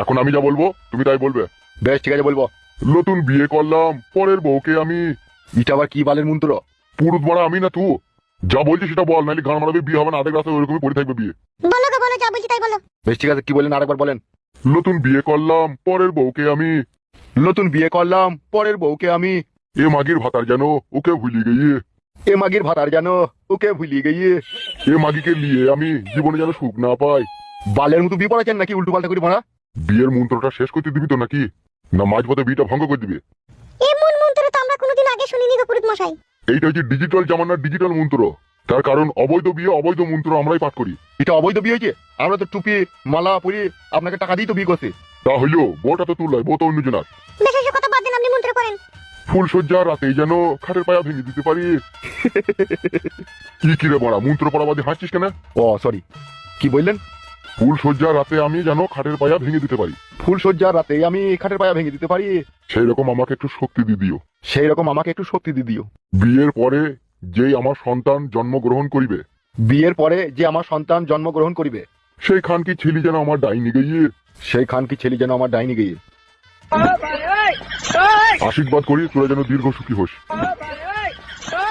এখন আমি যা বলবো তুমি তাই বলবে। বেশ ঠিক আছে বলবো। নতুন বিয়ে করলাম, পরের বউকে আমি। এটা আবার কি বালের মন্ত্র? পুরুত মারা আমি না তুই? যা বলছিস সেটা বল, নাহলে গান মারাবে, বিয়ে হবে না, আধেক রাস্তায় ওইরকমই পড়ে থাকবে বিয়ে। বলো গো বলো, যা বলছি তাই বলো। বেশ ঠিক আছে, কি বললেন আরেকবার বলেন। নতুন বিয়ে করলাম, পরের বউকে আমি। নতুন বিয়ে করলাম, পরের বউকে আমি। এ মাগির ভাতার যেন ওকে ভুলি গিয়ে। এ মাগির ভাতার জানো ওকে ভুলিয়ে গিয়ে। এ মাগিকে নিয়ে আমি জীবনে যেন সুখ না পাই। বালের মতো বিয়ে পড়াচ্ছেন নাকি উল্টো পাল্টা করে মারা? বিয়ের মন্ত্রটা শেষ করতে দিবি তো নাকি, না মাঝপথে বিয়েটা ভঙ্গ করে দিবি? এমন মন্ত্র তো আমরা কোনোদিন আগে শুনিনি গো পুরুত মশাই। এইটা হচ্ছে ডিজিটাল জামানার ডিজিটাল মন্ত্র। তার কারণ অবৈধ বিয়ে অবৈধ মন্ত্র আমরাই পাঠ করি। এটা অবৈধ বিয়ে হয়েছে? আমরা তো টুপি মালা পরি আপনাকে টাকা দিয়ে তো বিয়ে করছি। তা হইলেও বউটা তো তুল নয়, বউ তো অন্যজনার। বেশ এসব কথা বাদ দেন, আপনি মন্ত্র করেন। ফুল সজ্জা রাতেই যেন খাটের পায়া ভেঙে দিতে পারি। কি রে বড়া, মন্ত্র পড়া বাদে হাঁটছিস কেন? ও সরি, কি বললেন? ফুল সজ্জা রাতে আমি যেন খাটের পায়া ভেঙে দিতে পারি। ফুল সজ্জার রাতে আমি খাটের পায়া ভেঙে দিতে পারি। সেই রকম আমাকে একটু শক্তি দিয়ে দিও। সেই রকম আমাকে একটু শক্তি দিয়ে দিও। বিয়ের পরে যেই আমার সন্তান জন্মগ্রহণ করিবে, বিয়ের পরে যে আমার সন্তান জন্মগ্রহণ করিবে, সেই খান কি ছেলে যেন আমার ডাইনি গিয়ে। সেই খান কি ছেলে যেন আমার ডাইনি গিয়ে। আশীর্বাদ করি তোরা যেন দীর্ঘ সুখী হোস।